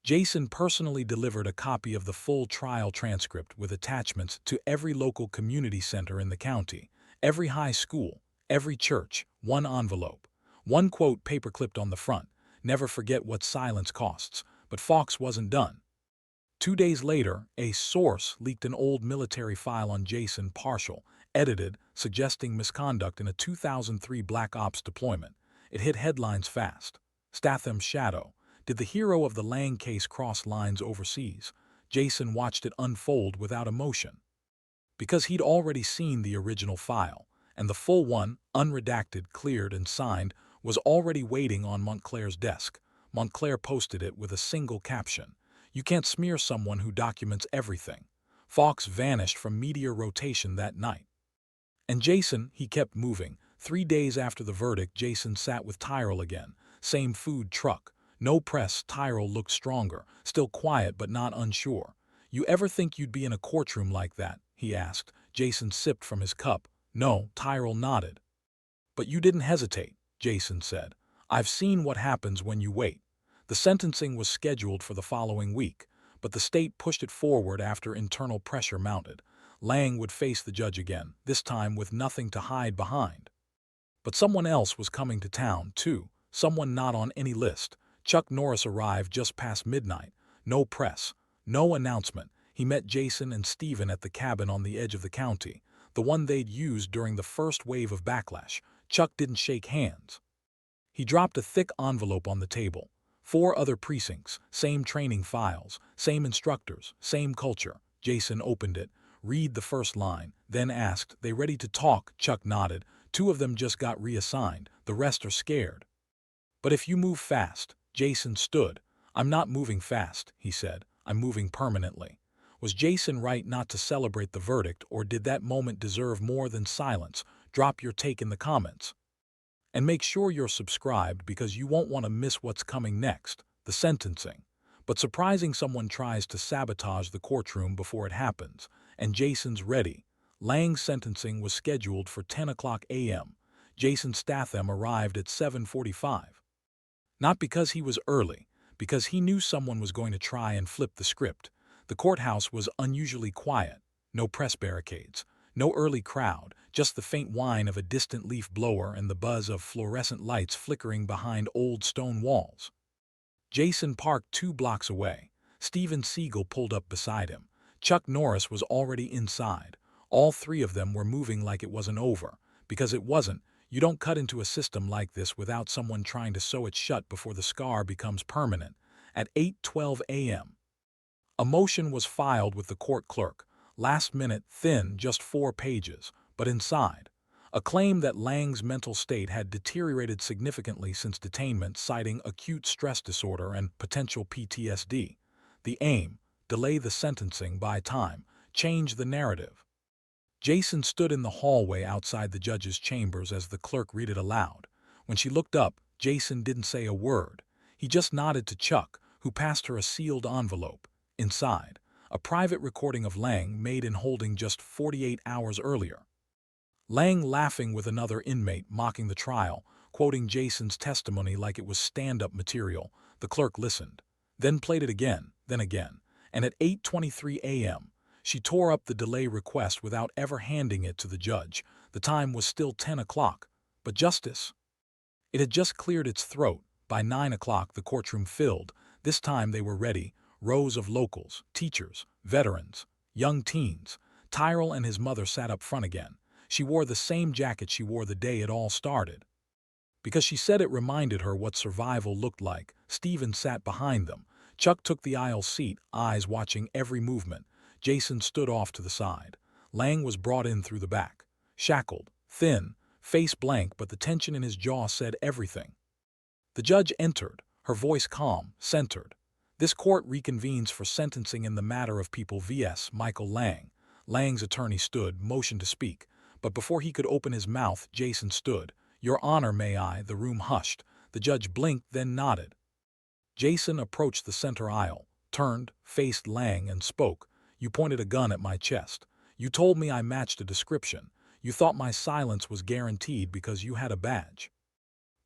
Jason personally delivered a copy of the full trial transcript with attachments to every local community center in the county, every high school, every church, one envelope. One quote paperclipped on the front, "Never forget what silence costs." But Fawkes wasn't done. 2 days later, a source leaked an old military file on Jason, partial, edited, suggesting misconduct in a 2003 Black Ops deployment. It hit headlines fast. Statham's shadow. Did the hero of the Lang case cross lines overseas? Jason watched it unfold without emotion. Because he'd already seen the original file, and the full one, unredacted, cleared, and signed, was already waiting on Montclair's desk. Montclair posted it with a single caption: "You can't smear someone who documents everything." Fawkes vanished from media rotation that night. And Jason, he kept moving. 3 days after the verdict, Jason sat with Tyrell again. Same food truck. No press. Tyrell looked stronger, still quiet but not unsure. "You ever think you'd be in a courtroom like that?" he asked. Jason sipped from his cup. "No," Tyrell nodded. "But you didn't hesitate," Jason said. "I've seen what happens when you wait." The sentencing was scheduled for the following week, but the state pushed it forward after internal pressure mounted. Lang would face the judge again, this time with nothing to hide behind. But someone else was coming to town, too, someone not on any list. Chuck Norris arrived just past midnight. No press, no announcement. He met Jason and Steven at the cabin on the edge of the county, the one they'd used during the first wave of backlash. Chuck didn't shake hands. He dropped a thick envelope on the table. 4 other precincts, same training files, same instructors, same culture. Jason opened it. Read the first line, then asked, "They ready to talk?" Chuck nodded. 2 of them just got reassigned. The rest are scared. "But if you move fast." Jason stood. "I'm not moving fast," he said. "I'm moving permanently." Was Jason right not to celebrate the verdict, or did that moment deserve more than silence? Drop your take in the comments. And make sure you're subscribed because you won't want to miss what's coming next, the sentencing. But surprising someone tries to sabotage the courtroom before it happens, and Jason's ready. Lang's sentencing was scheduled for 10 o'clock a.m. Jason Statham arrived at 7:45. Not because he was early, because he knew someone was going to try and flip the script. The courthouse was unusually quiet. No press barricades, no early crowd, just the faint whine of a distant leaf blower and the buzz of fluorescent lights flickering behind old stone walls. Jason parked 2 blocks away. Steven Seagal pulled up beside him. Chuck Norris was already inside. All three of them were moving like it wasn't over. Because it wasn't. You don't cut into a system like this without someone trying to sew it shut before the scar becomes permanent. At 8:12 a.m., a motion was filed with the court clerk. Last minute, thin, just 4 pages. But inside, a claim that Lang's mental state had deteriorated significantly since detainment, citing acute stress disorder and potential PTSD. The aim: delay the sentencing by time, change the narrative. Jason stood in the hallway outside the judge's chambers as the clerk read it aloud. When she looked up, Jason didn't say a word. He just nodded to Chuck, who passed her a sealed envelope. Inside, a private recording of Lang made and holding just 48 hours earlier. Lang laughing with another inmate mocking the trial, quoting Jason's testimony like it was stand-up material. The clerk listened, then played it again, and at 8:23 a.m., she tore up the delay request without ever handing it to the judge. The time was still 10 o'clock, but justice? It had just cleared its throat. By 9 o'clock the courtroom filled. This time they were ready. Rows of locals, teachers, veterans, young teens. Tyrell and his mother sat up front again. She wore the same jacket she wore the day it all started. Because she said it reminded her what survival looked like. Steven sat behind them. Chuck took the aisle seat, eyes watching every movement. Jason stood off to the side. Lang was brought in through the back. Shackled, thin, face blank, but the tension in his jaw said everything. The judge entered, her voice calm, centered. This court reconvenes for sentencing in the matter of People vs. Michael Lang. Lang's attorney stood, motioned to speak. But before he could open his mouth, Jason stood. Your Honor, may I? The room hushed. The judge blinked, then nodded. Jason approached the center aisle, turned, faced Lang, and spoke. You pointed a gun at my chest. You told me I matched a description. You thought my silence was guaranteed because you had a badge.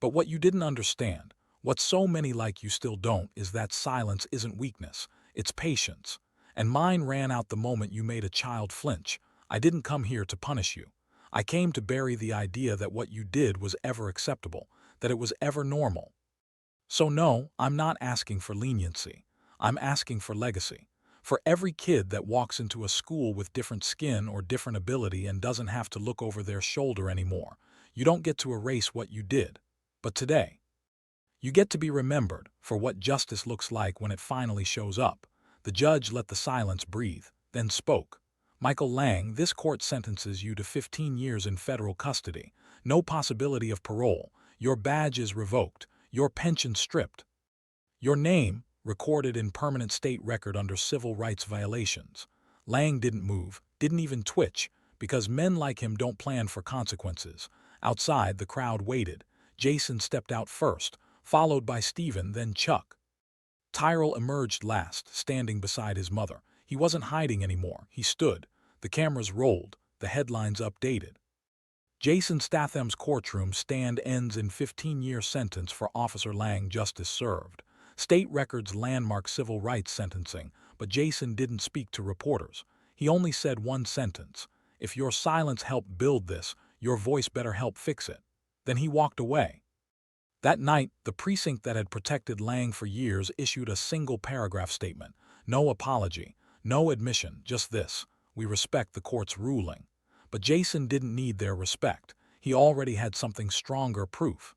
But what you didn't understand, what so many like you still don't, is that silence isn't weakness, it's patience. And mine ran out the moment you made a child flinch. I didn't come here to punish you. I came to bury the idea that what you did was ever acceptable, that it was ever normal. So no, I'm not asking for leniency. I'm asking for legacy. For every kid that walks into a school with different skin or different ability and doesn't have to look over their shoulder anymore, you don't get to erase what you did. But today, you get to be remembered for what justice looks like when it finally shows up. The judge let the silence breathe, then spoke. Michael Lang, this court sentences you to 15 years in federal custody. No possibility of parole. Your badge is revoked. Your pension stripped. Your name recorded in permanent state record under civil rights violations. Lang didn't move, didn't even twitch, because men like him don't plan for consequences. Outside, the crowd waited. Jason stepped out first, followed by Steven, then Chuck. Tyrell emerged last, standing beside his mother. He wasn't hiding anymore. He stood. The cameras rolled, the headlines updated. Jason Statham's courtroom stand ends in 15-year sentence for Officer Lang, justice served. State records landmark civil rights sentencing, but Jason didn't speak to reporters. He only said one sentence. If your silence helped build this, your voice better help fix it. Then he walked away. That night, the precinct that had protected Lang for years issued a single-paragraph statement. No apology, no admission, just this: we respect the court's ruling. But Jason didn't need their respect. He already had something stronger: proof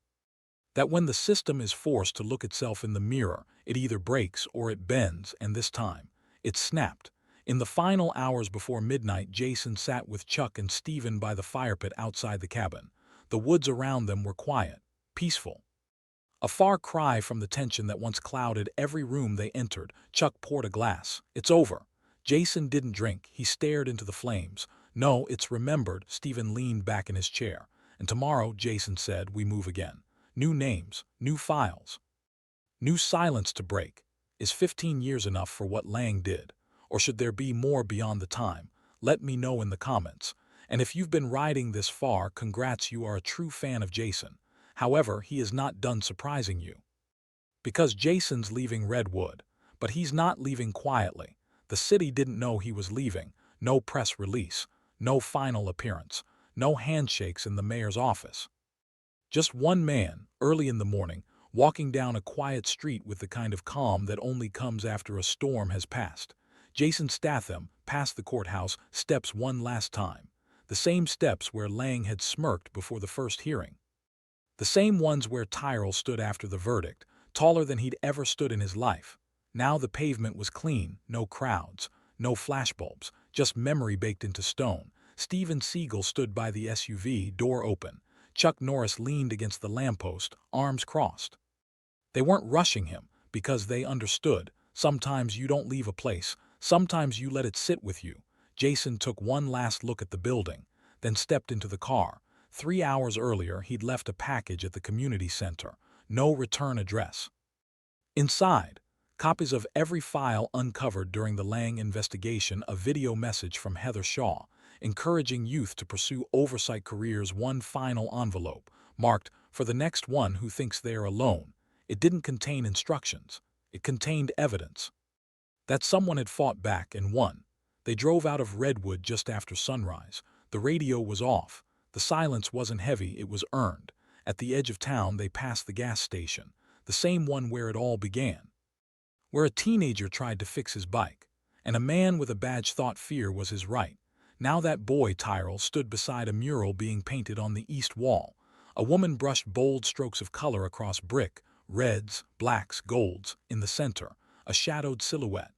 that when the system is forced to look itself in the mirror, it either breaks or it bends, and this time, it snapped. In the final hours before midnight, Jason sat with Chuck and Steven by the fire pit outside the cabin. The woods around them were quiet, peaceful. A far cry from the tension that once clouded every room they entered. Chuck poured a glass. It's over. Jason didn't drink. He stared into the flames. No, it's remembered. Steven leaned back in his chair. And tomorrow, Jason said, we move again. New names, new files, new silence to break. Is 15 years enough for what Lang did? Or should there be more beyond the time? Let me know in the comments. And if you've been riding this far, congrats, you are a true fan of Jason. However, he is not done surprising you. Because Jason's leaving Redwood, but he's not leaving quietly. The city didn't know he was leaving. No press release, no final appearance, no handshakes in the mayor's office. Just one man, early in the morning, walking down a quiet street with the kind of calm that only comes after a storm has passed. Jason Statham passed the courthouse steps one last time. The same steps where Lang had smirked before the first hearing. The same ones where Tyrell stood after the verdict, taller than he'd ever stood in his life. Now the pavement was clean, no crowds, no flashbulbs, just memory baked into stone. Steven Seagal stood by the SUV, door open. Chuck Norris leaned against the lamppost, arms crossed. They weren't rushing him, because they understood. Sometimes you don't leave a place, sometimes you let it sit with you. Jason took one last look at the building, then stepped into the car. 3 hours earlier, he'd left a package at the community center. No return address. Inside, copies of every file uncovered during the Lang investigation, a video message from Heather Shaw, encouraging youth to pursue oversight careers, one final envelope, marked, "For the next one who thinks they are alone." It didn't contain instructions. It contained evidence that someone had fought back and won. They drove out of Redwood just after sunrise. The radio was off. The silence wasn't heavy, it was earned. At the edge of town, they passed the gas station, the same one where it all began, where a teenager tried to fix his bike, and a man with a badge thought fear was his right. Now that boy, Tyrell, stood beside a mural being painted on the east wall. A woman brushed bold strokes of color across brick, reds, blacks, golds, in the center, a shadowed silhouette.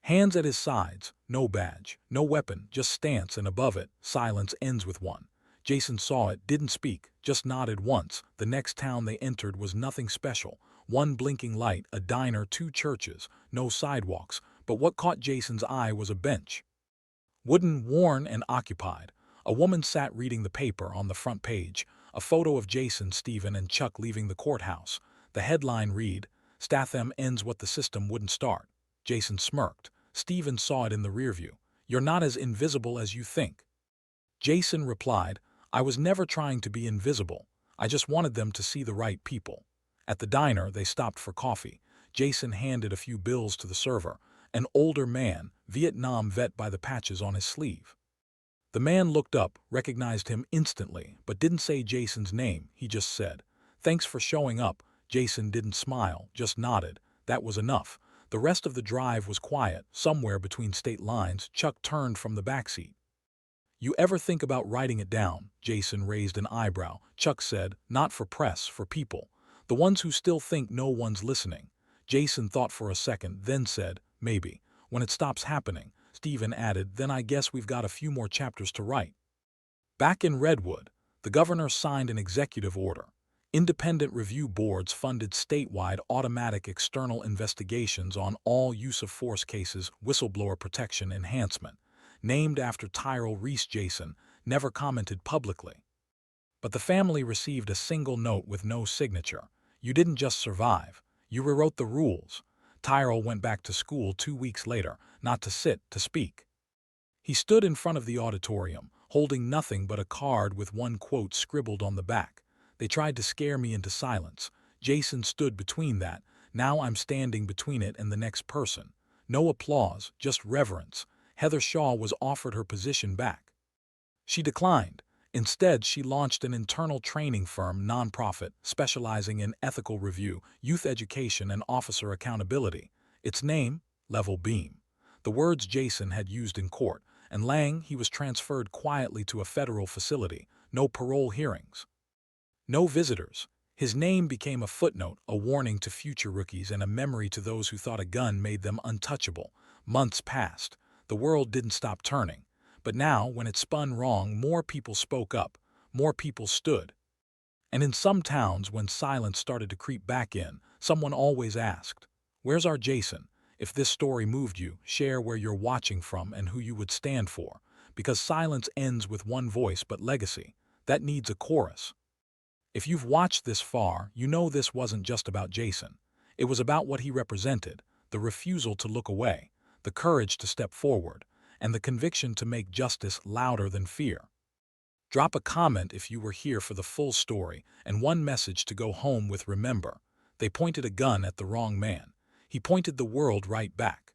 Hands at his sides, no badge, no weapon, just stance, and above it, silence ends with one. Jason saw it, didn't speak, just nodded once. The next town they entered was nothing special. One blinking light, a diner, 2 churches, no sidewalks, but what caught Jason's eye was a bench. Wooden, worn, and occupied. A woman sat reading the paper. On the front page, a photo of Jason, Steven, and Chuck leaving the courthouse. The headline read, "Statham ends what the system wouldn't start." Jason smirked. Steven saw it in the rearview. "You're not as invisible as you think." Jason replied, "I was never trying to be invisible. I just wanted them to see the right people." At the diner, they stopped for coffee. Jason handed a few bills to the server, an older man, Vietnam vet by the patches on his sleeve. The man looked up, recognized him instantly, but didn't say Jason's name. He just said, "Thanks for showing up." Jason didn't smile, just nodded. That was enough. The rest of the drive was quiet. Somewhere between state lines, Chuck turned from the backseat. "You ever think about writing it down?" Jason raised an eyebrow. Chuck said, "Not for press, for people. The ones who still think no one's listening." Jason thought for a second, then said, "Maybe. When it stops happening." Steven added, "Then I guess we've got a few more chapters to write." Back in Redwood, the governor signed an executive order. Independent review boards funded statewide automatic external investigations on all use-of-force cases, whistleblower protection enhancement. Named after Tyrell Reese, Jason never commented publicly. But the family received a single note with no signature. "You didn't just survive. You rewrote the rules." Tyrell went back to school 2 weeks later, not to sit, to speak. He stood in front of the auditorium, holding nothing but a card with one quote scribbled on the back. "They tried to scare me into silence." Jason stood between that. "Now I'm standing between it and the next person." No applause, just reverence. Heather Shaw was offered her position back. She declined. Instead, she launched an internal training firm, nonprofit, specializing in ethical review, youth education, and officer accountability. Its name? Level Beam. The words Jason had used in court. And Lang, he was transferred quietly to a federal facility. No parole hearings. No visitors. His name became a footnote, a warning to future rookies, and a memory to those who thought a gun made them untouchable. Months passed. The world didn't stop turning. But now, when it spun wrong, more people spoke up. More people stood. And in some towns, when silence started to creep back in, someone always asked, "Where's our Jason?" If this story moved you, share where you're watching from and who you would stand for. Because silence ends with one voice, but legacy. That needs a chorus. If you've watched this far, you know this wasn't just about Jason. It was about what he represented, the refusal to look away, the courage to step forward, and the conviction to make justice louder than fear. Drop a comment if you were here for the full story, and one message to go home with. Remember, they pointed a gun at the wrong man. He pointed the world right back.